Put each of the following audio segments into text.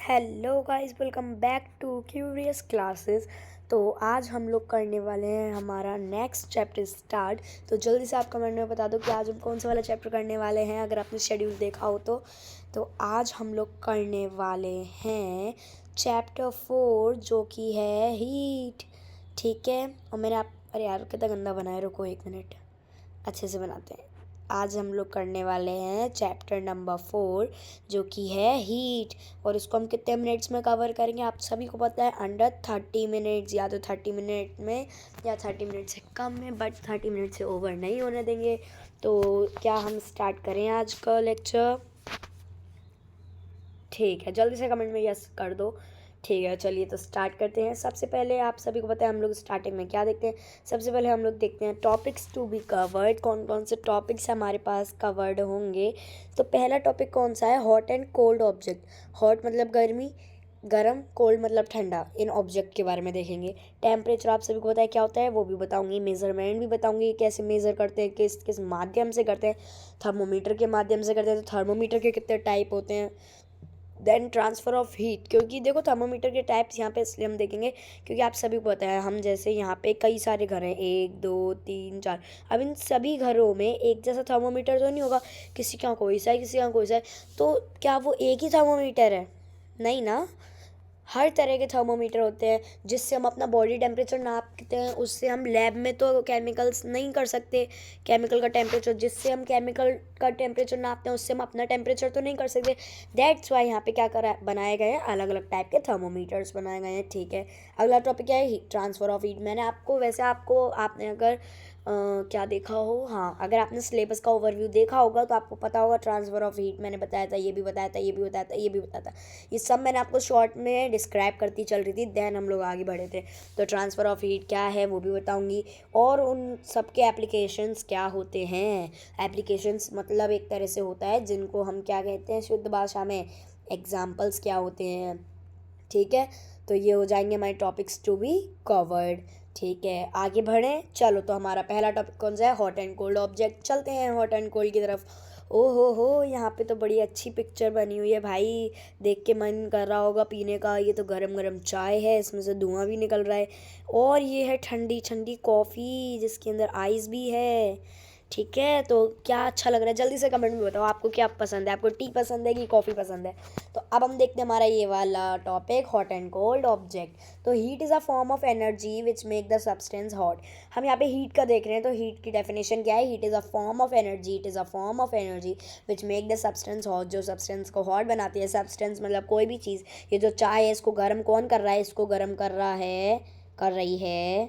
Hello guys, welcome back to Curious Classes. तो आज हम लोग करने वाले हैं हमारा नेक्स्ट चैप्टर स्टार्ट। तो जल्दी से आप कमेंट में बता दो कि आज हम कौन सा वाला चैप्टर करने वाले हैं, अगर आपने शेड्यूल देखा हो तो आज हम लोग करने वाले हैं चैप्टर 4 जो कि है हीट। ठीक है। और मैंने आप अरे यार कितना गंदा बनाया, रुको 1 मिनट, अच्छे से बनाते हैं। आज हम लोग करने वाले हैं चैप्टर नंबर 4 जो कि है हीट। और इसको हम कितने मिनट्स में कवर करेंगे आप सभी को पता है, अंडर 30 मिनट्स, या तो 30 मिनट में या 30 मिनट से कम में, बट 30 मिनट से ओवर नहीं होने देंगे। तो क्या हम स्टार्ट करें आज का लेक्चर? ठीक है, जल्दी से कमेंट में यस कर दो। ठीक है, चलिए तो स्टार्ट करते हैं। सबसे पहले आप सभी को पता है हम लोग स्टार्टिंग में क्या देखते हैं। सबसे पहले हम लोग देखते हैं टॉपिक्स टू बी कवर्ड, कौन कौन से टॉपिक्स हमारे पास कवर्ड होंगे। तो पहला टॉपिक कौन सा है? Hot and cold object. Hot मतलब गर्मी, गरम, कोल्ड मतलब ठंडा। इन ऑब्जेक्ट के बारे में देखेंगे। टेम्परेचर आप सभी को पता है क्या होता है, वो भी बताऊंगी। मेजरमेंट भी बताऊंगी, कैसे मेज़र करते हैं, किस किस माध्यम से करते हैं। थर्मोमीटर के माध्यम से करते हैं, तो थर्मोमीटर के कितने टाइप होते हैं। देन ट्रांसफ़र ऑफ हीट, क्योंकि देखो थर्मोमीटर के टाइप्स यहाँ पे इसलिए हम देखेंगे क्योंकि आप सभी को पता है, हम जैसे यहाँ पे कई सारे घर हैं, 1 2 3 4। अब इन सभी घरों में एक जैसा थर्मोमीटर तो नहीं होगा, किसी का कोई सा है, किसी का कोई सा है। तो क्या वो एक ही थर्मोमीटर है? नहीं ना। हर तरह के थर्मोमीटर होते हैं जिससे हम अपना बॉडी टेम्परेचर नापते हैं। उससे हम लैब में तो केमिकल्स नहीं कर सकते, केमिकल का टेम्परेचर, जिससे हम केमिकल का टेम्परेचर नापते हैं उससे हम अपना टेम्परेचर तो नहीं कर सकते। दैट्स वाई यहाँ पे क्या करा बनाए गए हैं, अलग अलग टाइप के थर्मोमीटर्स बनाए गए हैं। ठीक है। अगला टॉपिक क्या है? Heat transfer of heat. मैंने आपको वैसे आपको आपने अगर क्या देखा हो, हाँ, अगर आपने सिलेबस का ओवरव्यू देखा होगा तो आपको पता होगा ट्रांसफ़र ऑफ हीट मैंने बताया था, ये भी बताया था, ये भी बताया था, ये भी बताया था। ये सब मैंने आपको शॉर्ट में डिस्क्राइब करती चल रही थी, देन हम लोग आगे बढ़े थे। तो ट्रांसफ़र ऑफ हीट क्या है वो भी बताऊंगी, और उन सब के एप्लीकेशंस क्या होते हैं। एप्लीकेशंस मतलब एक तरह से होता है जिनको हम क्या कहते हैं शुद्ध भाषा में, एग्जाम्पल्स क्या होते हैं। ठीक है। तो ये हो जाएंगे हमारे टॉपिक्स टू बी कवर्ड। ठीक है, आगे बढ़ें। चलो, तो हमारा पहला टॉपिक कौन सा है? Hot and cold object. चलते हैं हॉट एंड कोल्ड की तरफ। ओ हो, यहाँ पे तो बड़ी अच्छी पिक्चर बनी हुई है भाई, देख के मन कर रहा होगा पीने का। ये तो गरम गरम चाय है, इसमें से धुआं भी निकल रहा है, और ये है ठंडी ठंडी कॉफ़ी जिसके अंदर आइस भी है। ठीक है, तो क्या अच्छा लग रहा है? जल्दी से कमेंट में बताओ आपको क्या पसंद है, आपको टी पसंद है कि कॉफ़ी पसंद है। तो अब हम देखते हैं हमारा ये वाला topic, hot and cold object. तो heat is a form of energy which make the substance hot. हम यहाँ पे हीट का देख रहे हैं, तो हीट की डेफिनेशन क्या है? Heat is a form of energy, it is a form of energy which make the substance hot, जो सब्सटेंस को हॉट बनाती है। सब्सटेंस मतलब कोई भी चीज़। ये जो चाय है इसको गर्म कौन कर रहा है? इसको गर्म कर रहा है, कर रही है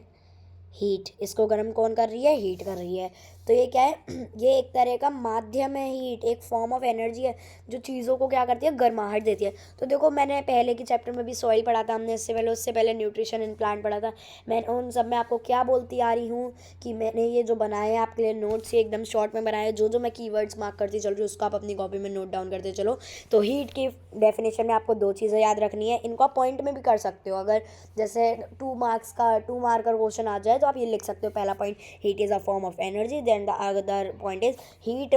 हीट। इसको गर्म कौन कर रही है? हीट कर रही है। तो ये क्या है? ये एक तरह का माध्यम है। हीट एक फॉर्म ऑफ एनर्जी है जो चीज़ों को क्या करती है? गर्माहट देती है। तो देखो, मैंने पहले के चैप्टर में भी सॉइल पढ़ा था हमने, इससे पहले उससे पहले न्यूट्रिशन इन प्लांट पढ़ा था। मैं उन सब में आपको क्या बोलती आ रही हूँ कि मैंने ये जो बनाए हैं आपके लिए नोट्स, ये एकदम शॉर्ट में बनाए हैं। जो जो मैं कीवर्ड्स मार्क करती चल रही हूँ उसको आप अपनी कॉपी में नोट डाउन करते चलो। तो हीट की डेफिनेशन में आपको 2 चीज़ें याद रखनी है। इनको आप पॉइंट में भी कर सकते हो, अगर जैसे 2 मार्कर क्वेश्चन आ जाए तो आप ये लिख सकते हो। पहला point, heat is a form of energy. Then the other point is heat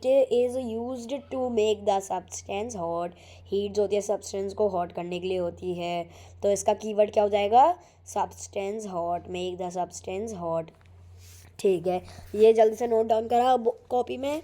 is used to make the substance hot. Heat जो होती है सब्सटेंस को हॉट करने के लिए होती है। तो इसका कीवर्ड क्या हो जाएगा? Substance hot, make the substance hot. ठीक है, ये जल्दी से नोट डाउन करा कॉपी में,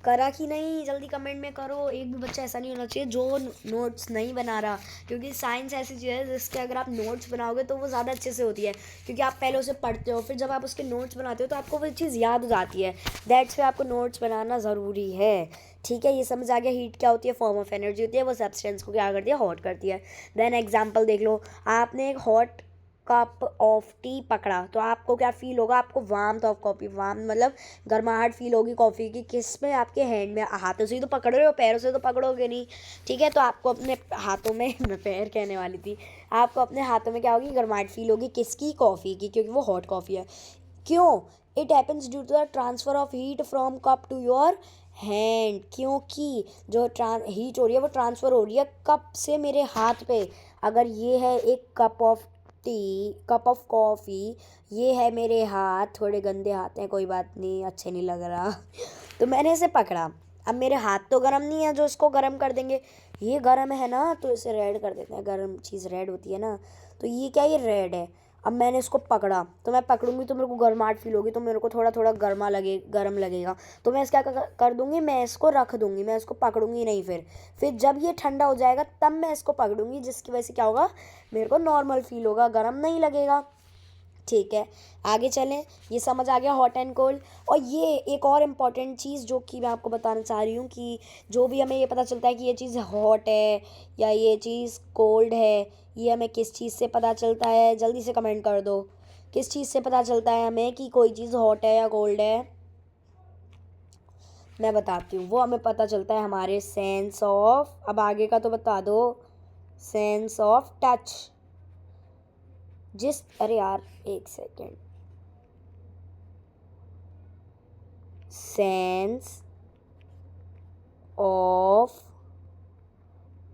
करा कि नहीं? जल्दी कमेंट में करो। एक भी बच्चा ऐसा नहीं होना चाहिए जो नोट्स नहीं बना रहा, क्योंकि साइंस ऐसी चीज़ है जिसके अगर आप नोट्स बनाओगे तो वो ज़्यादा अच्छे से होती है, क्योंकि आप पहले उसे पढ़ते हो, फिर जब आप उसके नोट्स बनाते हो तो आपको वो चीज़ याद हो जाती है। दैट्स वे आपको नोट्स बनाना ज़रूरी है। ठीक है, ये समझ आ गया। हीट क्या होती है? फॉर्म ऑफ एनर्जी होती है, वो सब्सटेंस को क्या करती है? हॉट करती है। देन एग्जाम्पल देख लो, आपने एक हॉट कप ऑफ टी पकड़ा तो आपको क्या फील होगा? आपको वार्मथ ऑफ कॉफ़ी, वार्म मतलब गर्माहट फील होगी कॉफ़ी की। किस में? आपके हैंड में। हाथों से ही तो पकड़ रहे हो, पैरों से तो पकड़ोगे नहीं। ठीक है, तो आपको अपने हाथों में मैं पैर कहने वाली थी, आपको अपने हाथों में क्या होगी? गर्माहट फील होगी। किसकी? कॉफ़ी की, क्योंकि वो हॉट कॉफ़ी है। क्यों? It happens due to the transfer of heat from cup to your hand. क्योंकि जो हीट हो रही है वो ट्रांसफ़र हो रही है कप से मेरे हाथ पे। अगर ये है एक cup of T, cup of coffee, ये है मेरे हाथ, थोड़े गंदे हाथ हैं, कोई बात नहीं, अच्छे नहीं लग रहा तो मैंने इसे पकड़ा। अब मेरे हाथ तो गर्म नहीं है जो इसको गर्म कर देंगे, ये गर्म है ना तो इसे रेड कर देते हैं, गर्म चीज़ रेड होती है ना, तो ये क्या, ये रेड है। अब मैंने इसको पकड़ा तो मैं पकड़ूंगी तो मेरे को गर्माहट फील होगी, तो मेरे को थोड़ा थोड़ा गर्म लगेगा, तो मैं इसका कर दूंगी, मैं इसको रख दूंगी, मैं इसको पकड़ूंगी नहीं। फिर जब ये ठंडा हो जाएगा तब मैं इसको पकड़ूंगी, जिसकी वजह से क्या होगा, मेरे को नॉर्मल फील होगा, गर्म नहीं लगेगा। ठीक है, आगे चलें। ये समझ आ गया हॉट एंड कोल्ड। और ये एक और इम्पॉर्टेंट चीज़ जो कि मैं आपको बताना चाह रही हूँ कि जो भी हमें ये पता चलता है कि ये चीज़ हॉट है या ये चीज़ कोल्ड है, ये हमें किस चीज़ से पता चलता है, जल्दी से कमेंट कर दो। किस चीज़ से पता चलता है हमें कि कोई चीज़ हॉट है या कोल्ड है? मैं बताती हूँ, वो हमें पता चलता है हमारे सेंस ऑफ, अब आगे का तो बता दो, सेंस ऑफ टच। अरे यार एक सेकेंड, सेंस ऑफ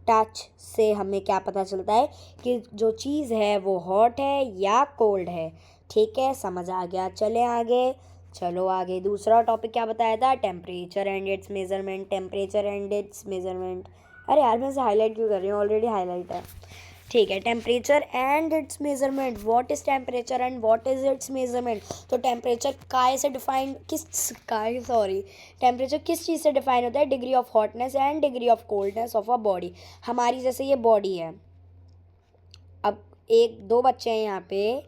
टच से हमें क्या पता चलता है कि जो चीज़ है वो हॉट है या कोल्ड है। ठीक है, समझ आ गया। चले आगे, चलो आगे। दूसरा टॉपिक क्या बताया था, temperature and it's measurement, temperature and it's measurement. अरे यार मैं इसे हाईलाइट क्यों कर रही हूँ, ऑलरेडी हाईलाइट है। ठीक है, temperature and it's measurement. What is temperature and what is it's measurement? तो टेम्परेचर काय से डिफाइन, टेम्परेचर किस चीज़ से डिफाइन होता है? Degree of hotness and degree of coldness of a body. हमारी जैसे ये बॉडी है, अब एक दो बच्चे हैं यहाँ पे,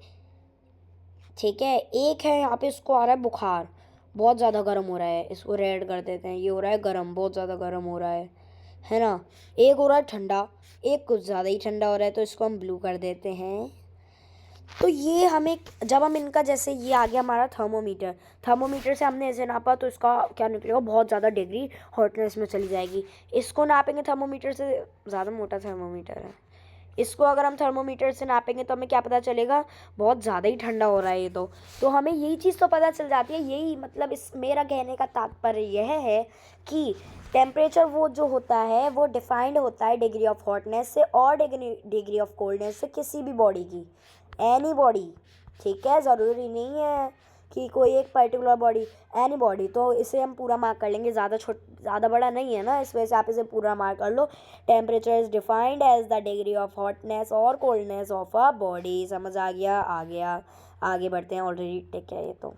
ठीक है, एक है यहाँ पे, इसको आ रहा है बुखार, बहुत ज़्यादा गर्म हो रहा है, इसको रेड कर देते हैं, ये हो रहा है गर्म, बहुत ज़्यादा गर्म हो रहा है ना। एक हो रहा है ठंडा, एक कुछ ज़्यादा ही ठंडा हो रहा है, तो इसको हम ब्लू कर देते हैं। तो ये हमें, जब हम इनका, जैसे ये आ गया हमारा थर्मोमीटर, थर्मोमीटर से हमने ऐसे नापा तो इसका क्या निकलेगा, बहुत ज़्यादा डिग्री हॉटनेस में चली जाएगी। इसको नापेंगे थर्मोमीटर से, ज़्यादा मोटा थर्मोमीटर है, इसको अगर हम थर्मोमीटर से नापेंगे तो हमें क्या पता चलेगा, बहुत ज़्यादा ही ठंडा हो रहा है ये तो हमें यही चीज़ तो पता चल जाती है। यही मतलब इस मेरा कहने का तात्पर्य यह है कि टेम्परेचर वो जो होता है वो डिफाइंड होता है डिग्री ऑफ हॉटनेस से और डिग्री ऑफ कोल्डनेस से, किसी भी बॉडी की, एनी बॉडी। ठीक है, ज़रूरी नहीं है कि कोई एक पर्टिकुलर बॉडी, एनी बॉडी। तो इसे हम पूरा मार्क कर लेंगे, ज़्यादा बड़ा नहीं है ना, इस वजह से आप इसे पूरा मार्क कर लो। Temperature is defined as the degree of hotness और कोल्डनेस ऑफ अ बॉडी। समझ आ गया। आगे बढ़ते हैं, ऑलरेडी टेक है ये तो।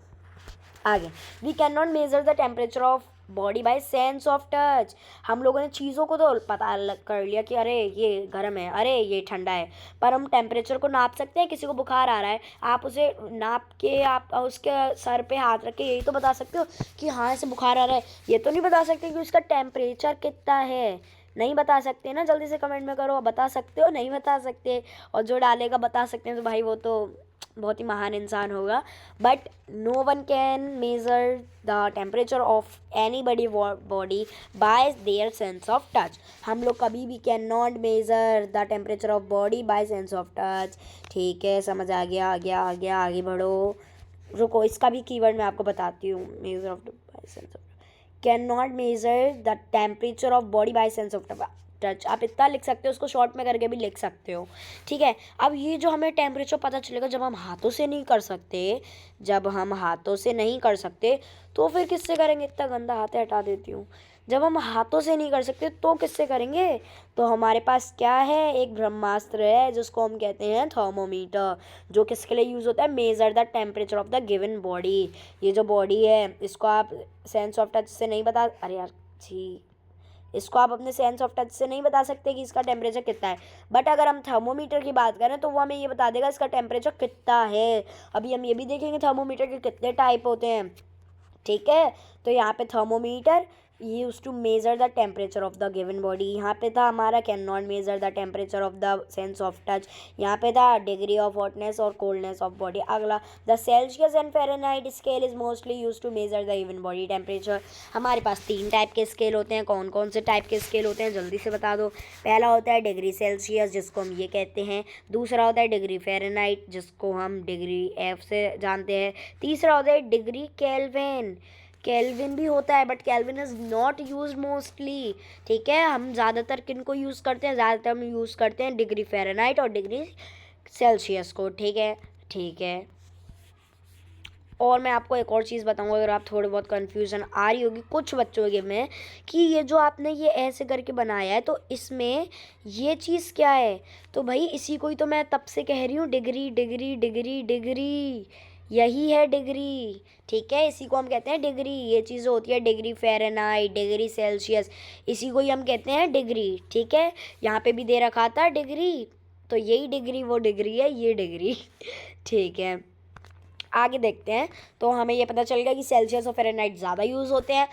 आगे, we can not measure the temperature of body by sense of touch. हम लोगों ने चीज़ों को तो पता कर लिया कि अरे ये गर्म है, अरे ये ठंडा है, पर हम टेम्परेचर को नाप सकते हैं? किसी को बुखार आ रहा है, आप उसे नाप के आप उसके सर पे हाथ रख के यही तो बता सकते हो कि हाँ इसे बुखार आ रहा है। ये तो नहीं बता सकते कि उसका टेम्परेचर कितना है, नहीं बता सकते ना। जल्दी से कमेंट में करो, बता सकते हो, नहीं बता सकते। और जो डालेगा बता सकते हैं तो भाई वो तो बहुत ही महान इंसान होगा। But no one can measure the temperature of any body by their sense of touch. हम लोग कभी भी can not measure the temperature of body by sense of touch. ठीक है, समझ आ गया। आगे बढ़ो। रुको, इसका भी कीवर्ड मैं आपको बताती हूँ। Measure of by sense of, can not measure the temperature of body by sense of touch. आप इतना लिख सकते हो, उसको शॉर्ट में करके भी लिख सकते हो। ठीक है, अब ये जो हमें टेम्परेचर पता चलेगा जब हम हाथों से नहीं कर सकते, तो फिर किससे करेंगे? इतना गंदा हाथ है, हटा देती हूँ। जब हम हाथों से नहीं कर सकते तो किससे करेंगे? तो हमारे पास क्या है, एक ब्रह्मास्त्र है जिसको हम कहते हैं थर्मोमीटर, जो किसके लिए यूज़ होता है? Major the temperature of the given body. ये जो बॉडी है इसको आप सेंस ऑफ टच से नहीं बता, अरे यार जी, इसको आप अपने सेंस ऑफ टच से नहीं बता सकते कि इसका टेम्परेचर कितना है। बट अगर हम थर्मोमीटर की बात करें तो वो हमें ये बता देगा इसका टेम्परेचर कितना है। अभी हम ये भी देखेंगे थर्मोमीटर के कितने टाइप होते हैं। ठीक है, तो यहाँ पे thermometer use to measure the temperature of the given body. यहाँ पे था हमारा can not measure the temperature of the sense of touch. यहाँ पे था डिग्री ऑफ हॉटनेस और कोल्डनेस ऑफ बॉडी। अगला, the Celsius and Fahrenheit scale is mostly use to measure the given body temperature. हमारे पास 3 टाइप के scale होते हैं। कौन कौन से टाइप के स्केल होते हैं, जल्दी से बता दो। पहला होता है डिग्री सेल्सियस, जिसको हम ये कहते हैं। दूसरा होता है डिग्री फ़ारेनहाइट, जिसको हम डिग्री एफ से जानते हैं। तीसरा होता है डिग्री केल्विन। केल्विन भी होता है but kelvin is not use mostly. ठीक है, हम ज़्यादातर किन को यूज़ करते हैं? ज़्यादातर हम यूज़ करते हैं डिग्री फ़ारेनहाइट और डिग्री सेल्सियस को। ठीक है, और मैं आपको एक और चीज़ बताऊंगा, अगर आप थोड़ी बहुत कन्फ्यूज़न आ रही होगी कुछ बच्चों के में कि ये जो आपने ये ऐसे करके बनाया है तो इसमें ये चीज़ क्या है, तो भाई इसी को ही तो मैं तब से कह रही हूँ, डिग्री डिग्री डिग्री डिग्री, यही है डिग्री। ठीक है, इसी को हम कहते हैं डिग्री। ये चीज़ होती है डिग्री फ़ारेनहाइट, डिग्री सेल्सियस, इसी को ही हम कहते हैं डिग्री। ठीक है, यहाँ पे भी दे रखा था डिग्री, तो यही डिग्री वो डिग्री है, ये डिग्री। ठीक है, आगे देखते हैं। तो हमें ये पता चल गया कि सेल्सियस और फ़ारेनहाइट ज़्यादा यूज़ होते हैं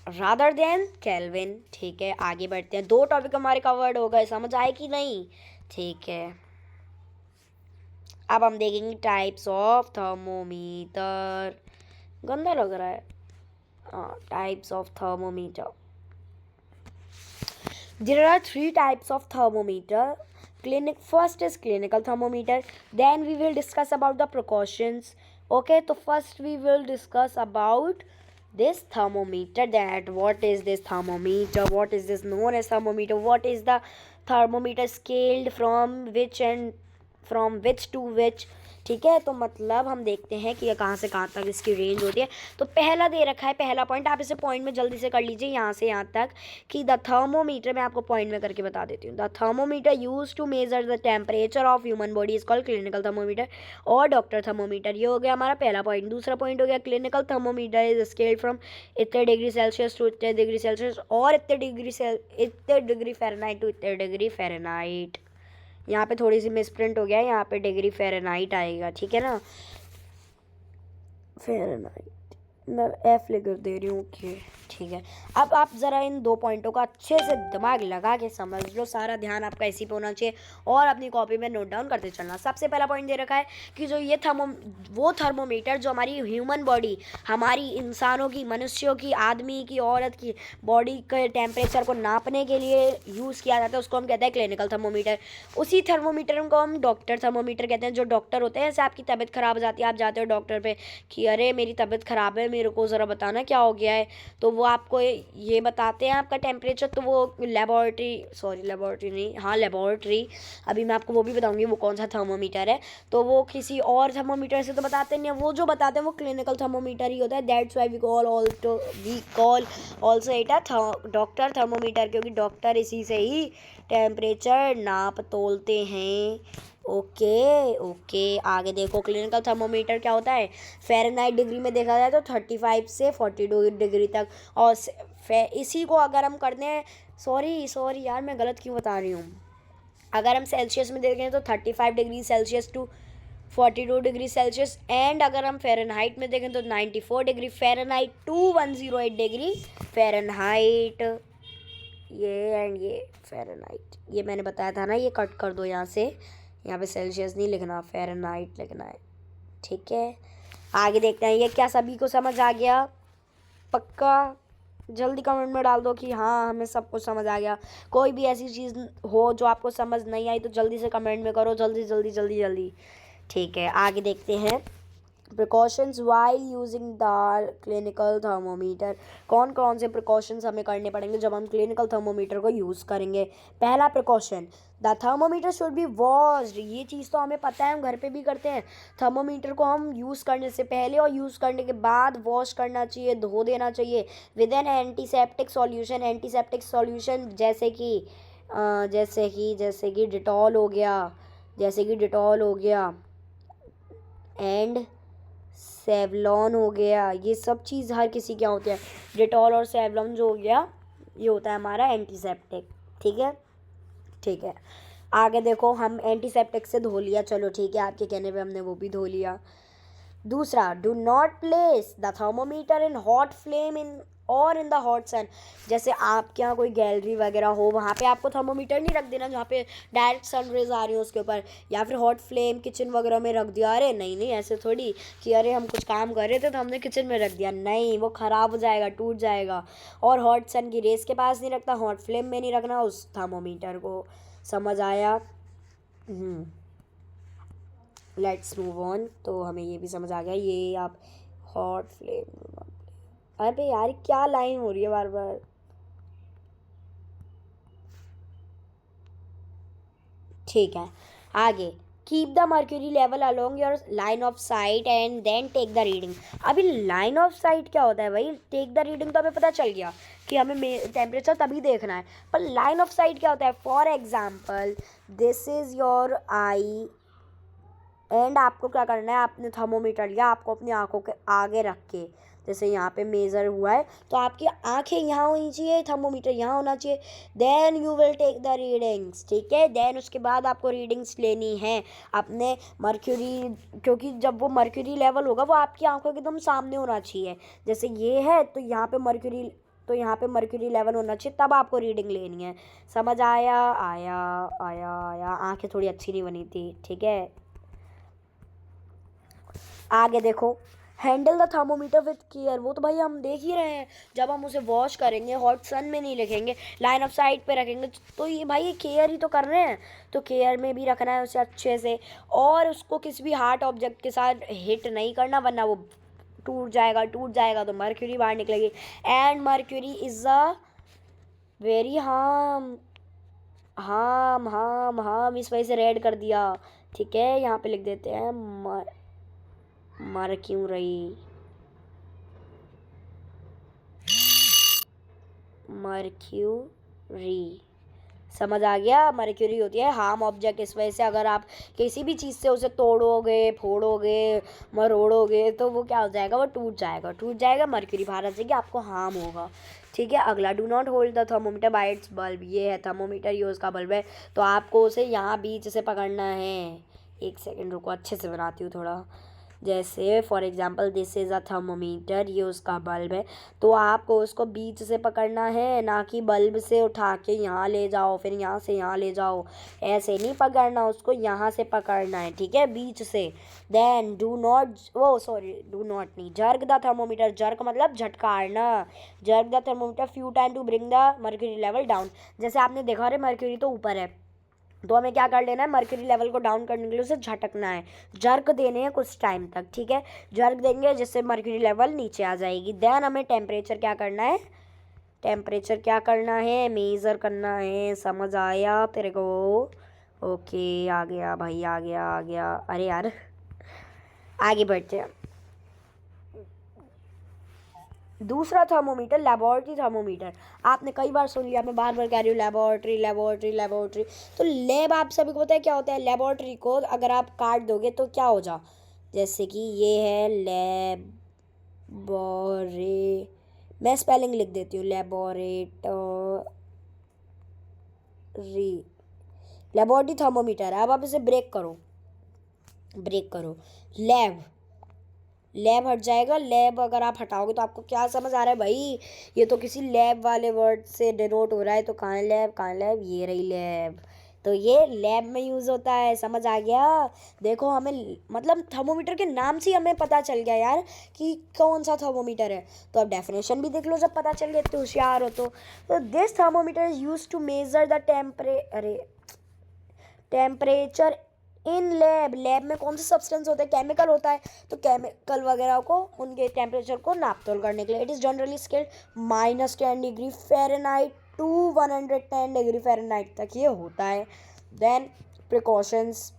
रादर देन केल्विन। ठीक है, आगे बढ़ते हैं। 2 टॉपिक हमारे कवर्ड हो गए, समझ आए कि नहीं? ठीक है, अब हम देखेंगे टाइप्स ऑफ थर्मोमीटर। गंदा लग रहा है। हाँ, types of thermometer. There are 3 types of thermometer. First is clinical thermometer. Then we will discuss about the precautions. Okay, so first we will discuss about this thermometer. That what is this thermometer? What is this known as thermometer? What is the thermometer scaled from which and from which to which? ठीक है, तो मतलब हम देखते हैं कि ये कहाँ से कहाँ तक इसकी रेंज होती है। तो पहला दे रखा है, पहला पॉइंट आप इसे पॉइंट में जल्दी से कर लीजिए, यहाँ से यहाँ तक कि द थर्मोमीटर, मैं आपको पॉइंट में करके बता देती हूँ। The thermometer use to measure the temperature of human body is called clinical thermometer और डॉक्टर थर्मोमीटर। ये हो गया हमारा पहला पॉइंट। दूसरा पॉइंट हो गया clinical thermometer is scale from इतने डिग्री सेल्सियस टू इतने डिग्री सेल्सियस और इतने डिग्री फ़ारेनहाइट टू इतने डिग्री फ़ारेनहाइट। यहाँ पे थोड़ी सी मिसप्रिंट हो गया है, यहाँ पे डिग्री फ़ारेनहाइट आएगा। ठीक है ना, फ़ारेनहाइट मैं एफ लेकर दे रही हूँ। ओके, ठीक है। अब आप ज़रा इन 2 पॉइंटों का अच्छे से दिमाग लगा के समझ लो, सारा ध्यान आपका इसी पे होना चाहिए और अपनी कॉपी में नोट डाउन करते चलना। सबसे पहला पॉइंट दे रखा है कि जो ये वो थर्मोमीटर जो हमारी ह्यूमन बॉडी, हमारी इंसानों की, मनुष्यों की, आदमी की, औरत की बॉडी के टेम्परेचर को नापने के लिए यूज़ किया जाता है, उसको हम कहते हैं क्लिनिकल थर्मोमीटर। उसी थर्मोमीटर को हम डॉक्टर थर्मोमीटर कहते हैं। जो डॉक्टर होते हैं, जैसे आपकी तबीयत ख़राब हो जाती है, आप जाते हो डॉक्टर पे कि अरे मेरी तबीयत ख़राब है, मेरे को ज़रा बताना क्या हो गया है, तो वो आपको ये बताते हैं आपका टेम्परेचर। तो वो लेबॉर्ट्री नहीं, हाँ लेबॉर्ट्री, अभी मैं आपको वो भी बताऊंगी वो कौन सा थर्मोमीटर है। तो वो किसी और थर्मोमीटर से तो बताते नहीं है, वो जो बताते हैं वो क्लिनिकल थर्मोमीटर ही होता है। That's why we call also it a doctor thermometer, क्योंकि डॉक्टर इसी से ही टेम्परेचर नाप तोलते हैं। ओके ओके, आगे देखो क्लिनिकल थर्मोमीटर क्या होता है। फ़ारेनहाइट डिग्री में देखा जाए तो 35 से 42 डिग्री तक, और इसी को अगर हम करते हैं, सॉरी यार मैं गलत क्यों बता रही हूँ, अगर हम सेल्सियस में देखें तो 35 degree Celsius to 42 degree Celsius, and अगर हम फ़ारेनहाइट में देखें तो 94 degree Fahrenheit to 108 degree Fahrenheit. ये एंड ये फ़ारेनहाइट, ये मैंने बताया था ना, ये कट कर दो यहाँ से, यहाँ पे सेल्सियस नहीं लिखना, फ़ारेनहाइट लिखना है। ठीक है, आगे देखते हैं। ये क्या सभी को समझ आ गया? पक्का जल्दी कमेंट में डाल दो कि हाँ हमें सब कुछ समझ आ गया। कोई भी ऐसी चीज़ हो जो आपको समझ नहीं आई तो जल्दी से कमेंट में करो, जल्दी जल्दी जल्दी जल्दी। ठीक है, आगे देखते हैं। Precautions while using the clinical thermometer. कौन कौन से प्रिकॉशंस हमें करने पड़ेंगे जब हम क्लिनिकल थर्मोमीटर को यूज़ करेंगे? पहला precaution, the thermometer should be washed. ये चीज़ तो हमें पता है, हम घर पे भी करते हैं। थर्मोमीटर को हम यूज़ करने से पहले और यूज़ करने के बाद वॉश करना चाहिए, धो देना चाहिए with N antiseptic solution. Antiseptic solution जैसे कि डिटॉल हो गया, एंड सेवलॉन हो गया। ये सब चीज़ हर किसी क्या होती है, डिटॉल और सेवलॉन जो हो गया ये होता है हमारा एंटीसेप्टिक। ठीक है, आगे देखो, हम एंटीसेप्टिक से धो लिया, चलो ठीक है, आपके कहने पे हमने वो भी धो लिया। दूसरा, do not place the thermometer in hot flame in the hot sun. जैसे आपके यहाँ कोई गैलरी वगैरह हो, वहाँ पे आपको थर्मोमीटर नहीं रख देना जहाँ पे डायरेक्ट सन रेज आ रही हो उसके ऊपर, या फिर हॉट फ्लेम किचन वगैरह में रख दिया। अरे नहीं, ऐसे थोड़ी कि अरे हम कुछ काम कर रहे थे तो हमने किचन में रख दिया, नहीं, वो ख़राब हो जाएगा, टूट जाएगा। और हॉट सन की रेस के पास नहीं रखना, हॉट फ्लेम में नहीं रखना उस थर्मोमीटर को। समझ आया? Let's move on. तो हमें ये भी समझ आ गया, ये आप हॉट फ्लेम। अरे यार क्या लाइन हो रही है बार बार। ठीक है, आगे keep the mercury level along your line of sight and then take the reading. अभी लाइन ऑफ साइट क्या होता है भाई? टेक द रीडिंग तो हमें पता चल गया कि हमें टेम्परेचर तभी देखना है, पर लाइन ऑफ साइट क्या होता है? For example this is your I and आपको क्या करना है, आपने थर्मोमीटर लिया, आपको अपनी आंखों के आगे रख के, जैसे यहाँ पे मेज़र हुआ है तो आपकी आंखें यहाँ होनी चाहिए, थर्मोमीटर यहाँ होना चाहिए, then you will take the readings, ठीक है। देन उसके बाद आपको रीडिंग्स लेनी है अपने मर्क्यूरी, क्योंकि जब वो मर्क्यूरी लेवल होगा वो आपकी आंखों के एकदम सामने होना चाहिए। जैसे ये है तो यहाँ पे मर्क्यूरी लेवल होना चाहिए, तब आपको रीडिंग लेनी है। समझ आया? आया आया आया। आंखें थोड़ी अच्छी नहीं बनी थी, ठीक है। आगे देखो, handle the thermometer with care. वो तो भाई हम देख ही रहे हैं, जब हम उसे वॉश करेंगे, हॉट सन में नहीं रखेंगे, लाइन ऑफ साइट पे रखेंगे, तो ये भाई केयर ही तो कर रहे हैं। तो केयर में भी रखना है उसे अच्छे से, और उसको किसी भी हार्ड ऑब्जेक्ट के साथ हिट नहीं करना, वरना वो टूट जाएगा तो मर्क्यूरी बाहर निकलेगी। And mercury is a very harm, इस वजह से रेड कर दिया, ठीक है। यहाँ पे लिख देते हैं मर्क्यूरी। समझ आ गया? मर्क्यूरी होती है हार्म ऑब्जेक्ट, इस वजह से अगर आप किसी भी चीज़ से उसे तोड़ोगे, फोड़ोगे, मरोड़ोगे तो वो क्या हो जाएगा? वो टूट जाएगा, मर्क्यूरी बाहर आ जाएगी, आपको हार्म होगा, ठीक है। अगला, do not hold the thermometer bye it's bulb. ये है थर्मोमीटर, ये उसका बल्ब है, तो आपको उसे यहाँ बीच से पकड़ना है। एक सेकेंड रुको, अच्छे से बनाती हूँ थोड़ा। जैसे for example this is a thermometer, ये उसका बल्ब है, तो आपको उसको बीच से पकड़ना है, ना कि बल्ब से उठा के यहाँ ले जाओ, फिर यहाँ से यहाँ ले जाओ, ऐसे नहीं पकड़ना, उसको यहाँ से पकड़ना है, ठीक है, बीच से। देन डू नॉट नहीं, जर्क द थर्मोमीटर। जर्क मतलब झटकारना। Jerk the thermometer few time to bring the mercury level down. जैसे आपने देखा, अरे मर्क्यूरी तो ऊपर है, तो हमें क्या कर लेना है? मर्क्यूरी लेवल को डाउन करने के लिए उसे झटकना है, जर्क देने हैं कुछ टाइम तक, ठीक है। जर्क देंगे जिससे मर्क्यूरी लेवल नीचे आ जाएगी। देन हमें टेम्परेचर क्या करना है? मेज़र करना है। समझ आया तेरे को? ओके, आ गया भाई, आ गया। अरे यार, आगे बढ़ते हैं। दूसरा थर्मोमीटर, लेबोरेटरी थर्मोमीटर। आपने कई बार सुन लिया, मैं बार बार कह रही हूँ, लेबोरेटरी। तो लैब आप सभी को पता है क्या होता है? लेबोरेटरी को अगर आप काट दोगे तो क्या हो जा, जैसे कि ये है मैं स्पेलिंग लिख देती हूँ, लेबोरेटरी थर्मोमीटर है। अब आप इसे ब्रेक करो, लैब हट जाएगा। लैब अगर आप हटाओगे तो आपको क्या समझ आ रहा है भाई? ये तो किसी लैब वाले वर्ड से डिनोट हो रहा है, तो कहाँ है लैब? ये रही लैब, तो ये लैब में यूज़ होता है। समझ आ गया? देखो, हमें मतलब थर्मोमीटर के नाम से ही हमें पता चल गया यार कि कौन सा थर्मोमीटर है। तो अब डेफिनेशन भी देख लो, जब पता चल गया, तो होशियार हो। तो this thermometer is use to measure the temperature in lab में कौन सा सब्सटेंस होता है? केमिकल होता है, तो केमिकल वगैरह को, उनके टेम्परेचर को नापतोल करने के लिए। It is generally scaled -10 degree Fahrenheit to 110 degree Fahrenheit तक ये होता है। Then precautions.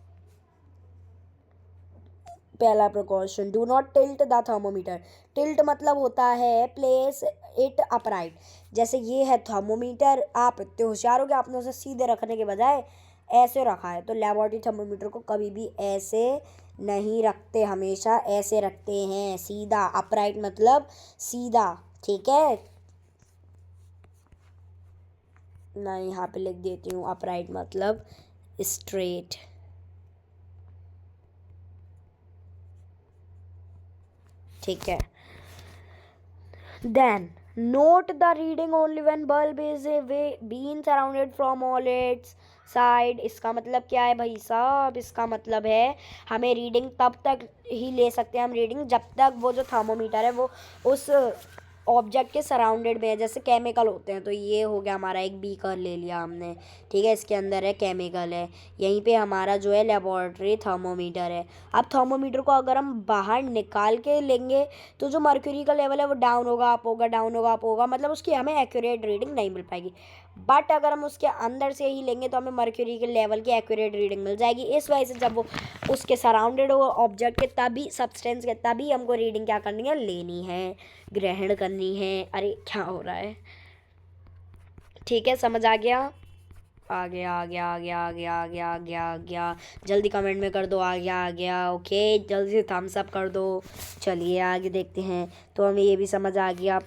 पहला precaution, do not tilt the thermometer. Tilt मतलब होता है प्लेस इट अपराइट। जैसे ये है थर्मोमीटर, आप इतने होशियार हो गए, आपने उसे सीधे रखने के बजाय ऐसे रखा है, तो लेबोरेटरी थर्मोमीटर को कभी भी ऐसे नहीं रखते, हमेशा ऐसे रखते हैं, सीधा। अपराइट मतलब सीधा, ठीक है। मैं यहाँ पे लिख देती हूँ, अपराइट मतलब स्ट्रेट, ठीक है। Then note the reading only when bulb is been surrounded from all its side. इसका मतलब क्या है भाई साहब? इसका मतलब है हमें रीडिंग तब तक ही ले सकते हैं हम रीडिंग, जब तक वो जो थर्मोमीटर है वो उस ऑब्जेक्ट के सराउंडेड में है, जैसे केमिकल होते हैं। तो ये हो गया हमारा एक बीकर ले लिया हमने, ठीक है, इसके अंदर है केमिकल है। यहीं पे हमारा जो है लेबोरेटरी थर्मोमीटर है। अब थर्मोमीटर को अगर हम बाहर निकाल के लेंगे तो जो मर्क्यूरी का लेवल है वो डाउन होगा अप होगा, डाउन होगा अप होगा, मतलब उसकी हमें एक्यूरेट रीडिंग नहीं मिल पाएगी। बट अगर हम उसके अंदर से ही लेंगे तो हमें मर्क्यूरी के लेवल की एक्यूरेट रीडिंग मिल जाएगी। इस वजह से जब वो उसके सराउंडेड हो ऑब्जेक्ट के, तभी सब्सटेंस के, तभी हमको रीडिंग क्या करनी है, लेनी है, ग्रहण करनी है। अरे क्या हो रहा है, ठीक है, समझ आ गया? आ गया आ गया आ गया आ गया आ गया आ गया आ गया। जल्दी कमेंट में कर दो आ गया आ गया। ओके, जल्दी से थम्स अप कर दो। चलिए आगे देखते हैं। तो हमें ये भी समझ आ गया।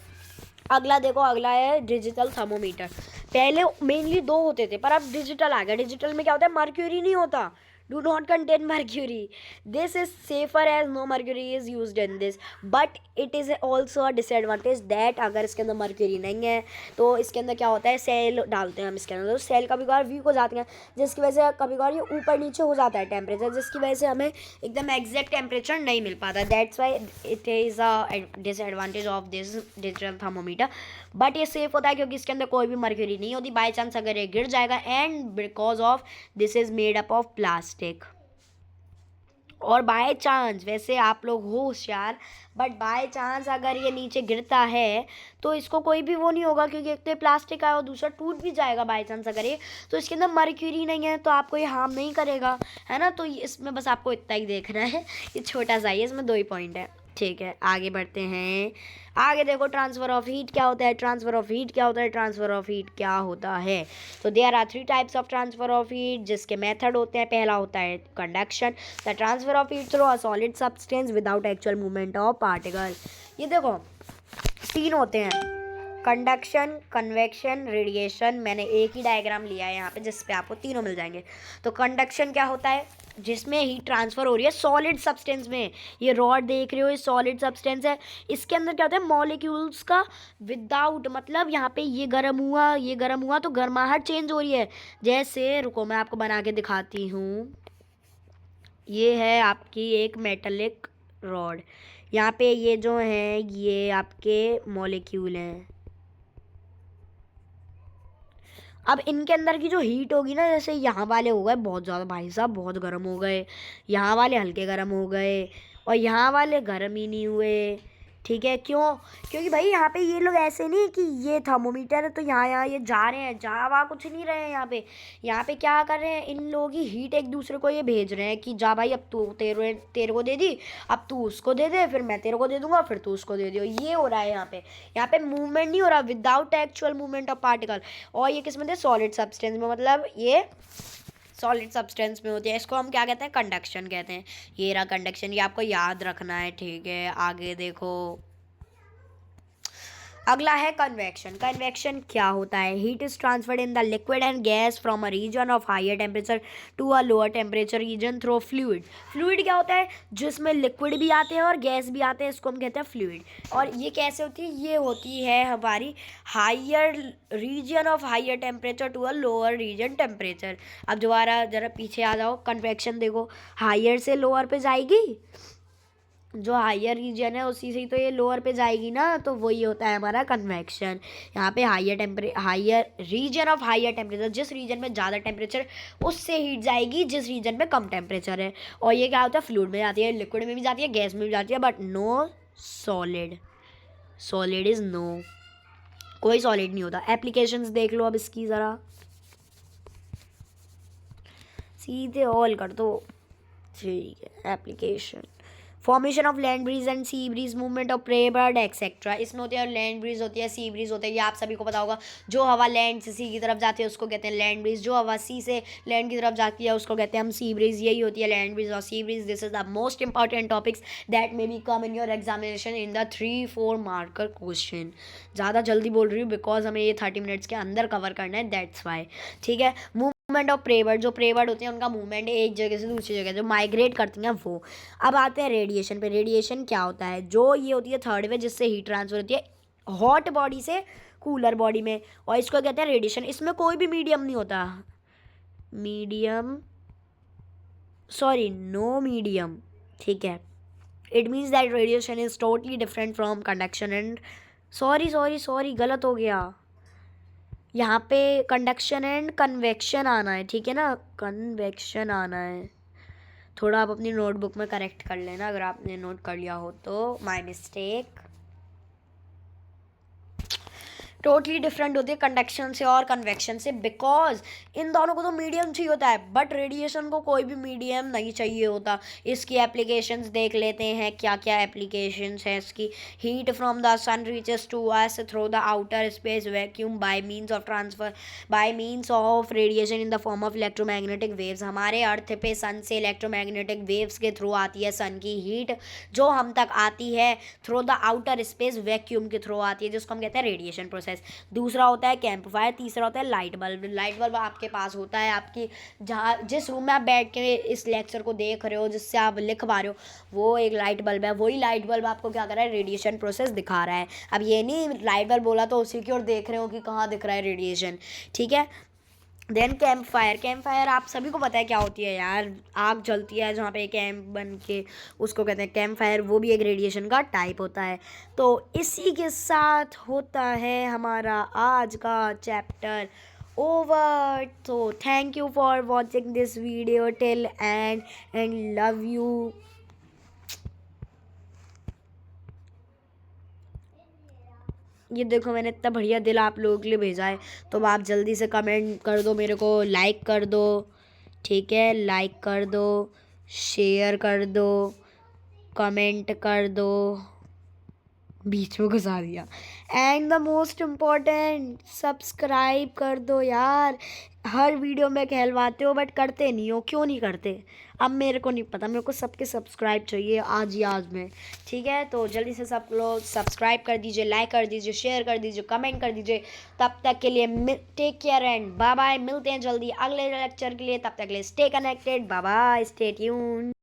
अगला देखो, अगला है डिजिटल थर्मोमीटर। पहले मेनली दो होते थे, पर अब डिजिटल आ गया। डिजिटल में क्या होता है, मर्क्यूरी नहीं होता, do not contain mercury. This is safer as no mercury is used in this, but it is also a disadvantage that अगर इसके अंदर मर्क्यूरी नहीं है तो इसके अंदर क्या होता है, सेल डालते हैं हम इसके अंदर, तो सेल कभी कभार वीक हो जाती हैं, जिसकी वजह से कभी कभार ये ऊपर नीचे हो जाता है टेम्परेचर, जिसकी वजह से हमें एकदम एग्जैक्ट टेम्परेचर नहीं मिल पाता। That's why it is a disadvantage of this digital thermometer. But ये सेफ होता है क्योंकि इसके अंदर कोई भी मर्क्यूरी नहीं होती। बाई चांस अगर ये गिर जाएगा, and because of this is made up of plastic. और बाय चांस, वैसे आप लोग हो होशियार, बट बाय चांस अगर ये नीचे गिरता है तो इसको कोई भी वो नहीं होगा, क्योंकि एक तो प्लास्टिक है और दूसरा टूट भी जाएगा बाय चांस अगर ये, तो इसके अंदर मर्क्यूरी नहीं है तो आपको ये हार्म नहीं करेगा, है ना। तो इसमें बस आपको इतना ही देखना है, ये छोटा सा ही है, इसमें 2 ही पॉइंट है, ठीक है। आगे बढ़ते हैं। आगे देखो, ट्रांसफ़र ऑफ हीट क्या होता है, ट्रांसफ़र ऑफ हीट क्या होता है, ट्रांसफ़र ऑफ हीट क्या होता है। तो there are 3 types of transfer of heat, जिसके मेथड होते हैं। पहला होता है conduction, the transfer of heat through a solid substance without actual movement of particle. ये देखो 3 होते हैं, कंडक्शन, कन्वेक्शन, रेडिएशन। मैंने एक ही डायग्राम लिया है यहाँ पे जिस पे आपको तीनों मिल जाएंगे। तो कंडक्शन क्या होता है, जिसमें हीट ट्रांसफ़र हो रही है सॉलिड सब्सटेंस में। ये रॉड देख रहे हो, ये सॉलिड सब्सटेंस है, इसके अंदर क्या होता है, मॉलिक्यूल्स का विदाउट, मतलब यहाँ पे ये गर्म हुआ, ये गर्म हुआ, तो गर्माहट चेंज हो रही है। जैसे रुको मैं आपको बना के दिखाती हूँ। ये है आपकी एक मेटलिक रॉड, यहाँ पे ये जो है ये आपके मॉलिक्यूल हैं। अब इनके अंदर की जो हीट होगी ना, जैसे यहाँ वाले हो गए बहुत ज़्यादा, भाई साहब बहुत गर्म हो गए, यहाँ वाले हल्के गर्म हो गए, और यहाँ वाले गर्म ही नहीं हुए, ठीक है। क्यों? क्योंकि भाई यहाँ पे ये लोग ऐसे नहीं कि ये थर्मोमीटर है तो यहाँ यहाँ ये जा रहे हैं, जा वहाँ कुछ नहीं रहे हैं। यहाँ पे क्या कर रहे हैं, इन लोगों की हीट एक दूसरे को ये भेज रहे हैं कि जा भाई, अब तू तेरे को दे दी, अब तू उसको दे दे, फिर मैं तेरे को दे दूंगा, फिर तू उसको दे दियो। ये हो रहा है यहाँ पे मूवमेंट नहीं हो रहा, without actual movement of particle. और ये किस में थे, सॉलिड सब्सटेंस में, मतलब ये सॉलिड सब्सटेंस में होती है। इसको हम क्या कहते हैं, कंडक्शन कहते हैं। ये रहा कंडक्शन, ये आपको याद रखना है, ठीक है। आगे देखो, अगला है कन्वेक्शन। कन्वेक्शन क्या होता है, heat is transferred in the liquid and gas from a region of higher temperature to a lower temperature region through fluid. Fluid क्या होता है, जिसमें लिक्विड भी आते हैं और गैस भी आते हैं, इसको हम कहते हैं फ्लूइड। और ये कैसे होती है, ये होती है हमारी higher region of higher temperature to a lower region temperature. अब दोबारा जरा पीछे आ जाओ, कन्वेक्शन देखो, हायर से लोअर पे जाएगी, जो हायर रीजन है उसी से ही तो ये लोअर पे जाएगी ना, तो वही होता है हमारा कन्वेक्शन। यहाँ पे higher region of higher temperature, जिस रीजन में ज़्यादा टेम्परेचर उससे हीट जाएगी जिस रीजन में कम टेम्परेचर है। और ये क्या होता है, फ्लूइड में जाती है, लिक्विड में भी जाती है, गैस में भी जाती है, but no solid. Solid is no, कोई सॉलिड नहीं होता। एप्लीकेशंस देख लो अब इसकी ज़रा, सीधे ऑल कर दो, ठीक है। Application, formation of land breeze and sea breeze, movement of prey bird etcetera. इसमें होती है लैंड ब्रीज होती है, सी ब्रीज होती है, ये आप सभी को पता होगा। जो हवा लैंड से सी की तरफ जाती है उसको कहते हैं लैंड ब्रीज, जो हवा सी से लैंड की तरफ जाती है उसको कहते हैं हम सी ब्रीज। यही होती है लैंड ब्रीज और sea breeze. This is the most important topics that may be come in your examination in the 3-4 marker question. ज़्यादा जल्दी बोल रही हूँ बिकॉज हमें ये 30 मिनट्स के अंदर कवर करना है, दैट्स वाई, ठीक है। मूवमेंट ऑफ प्रेबर्ड, जो प्रेबर्ड होते हैं उनका मूवमेंट है एक जगह से दूसरी जगह, जो माइग्रेट करती हैं वो। अब आते हैं रेडिएशन पे। रेडिएशन क्या होता है, जो ये होती है थर्ड वे, जिससे हीट ट्रांसफर होती है हॉट बॉडी से कूलर बॉडी में, और इसको कहते हैं रेडिएशन। इसमें कोई भी मीडियम नहीं होता, मीडियम, सॉरी नो मीडियम, ठीक है। It means that radiation is totally different from conduction and sorry sorry sorry, गलत हो गया। यहाँ पे कंडक्शन एंड कन्वेक्शन आना है, ठीक है ना, कन्वेक्शन आना है। थोड़ा आप अपनी नोटबुक में करेक्ट कर लेना अगर आपने नोट कर लिया हो तो, माय मिस्टेक। टोटली डिफरेंट होती है कंडक्शन से और कन्वेक्शन से, बिकॉज इन दोनों को तो मीडियम चाहिए होता है, बट रेडिएशन को कोई भी मीडियम नहीं चाहिए होता। इसकी एप्लीकेशंस देख लेते हैं, क्या क्या एप्लीकेशंस हैं इसकी। Heat from the sun reaches to us through the outer space vacuum by means of transfer by means of radiation in the form of electromagnetic waves. हमारे अर्थ पे सन से इलेक्ट्रोमैग्नेटिक वेव्स के थ्रू आती है सन की heat, जो हम तक आती है through the outer space vacuum के थ्रू आती है, जिसको हम कहते हैं रेडिएशन प्रोसेस। दूसरा होता है कैंप फायर, तीसरा होता है लाइट बल्ब। लाइट बल्ब आपके पास होता है, आपकी जहाँ जिस रूम में आप बैठ के इस लेक्चर को देख रहे हो, जिससे आप लिख पा रहे हो, वो एक लाइट बल्ब है। वही लाइट बल्ब आपको क्या कर रहा है, रेडिएशन प्रोसेस दिखा रहा है। अब ये नहीं लाइट बल्ब बोला तो उसी की ओर देख रहे हो कि कहाँ दिख रहा है रेडिएशन, ठीक है। Then camp fire, camp fire आप सभी को पता है क्या होती है यार, आग जलती है जहाँ पे कैंप बन के, उसको कहते हैं कैंप फायर। वो भी एक रेडिएशन का टाइप होता है। तो इसी के साथ होता है हमारा आज का चैप्टर ओवर। तो thank you for watching this video till and love you. ये देखो मैंने इतना बढ़िया दिल आप लोगों के लिए भेजा है, तो आप जल्दी से कमेंट कर दो, मेरे को लाइक कर दो, ठीक है, लाइक कर दो, शेयर कर दो, कमेंट कर दो, बीच में घुसा दिया, and the most important subscribe कर दो यार। हर वीडियो में कहलवाते हो बट करते नहीं हो, क्यों नहीं करते? अब मेरे को नहीं पता, मेरे को सबके सब्सक्राइब चाहिए आज ही आज में, ठीक है। तो जल्दी से सब लोग सब्सक्राइब कर दीजिए, लाइक कर दीजिए, शेयर कर दीजिए, कमेंट कर दीजिए। तब तक के लिए take care and bye bye. मिलते हैं जल्दी अगले लेक्चर के लिए, तब तक के लिए stay connected, bye bye, stay tuned.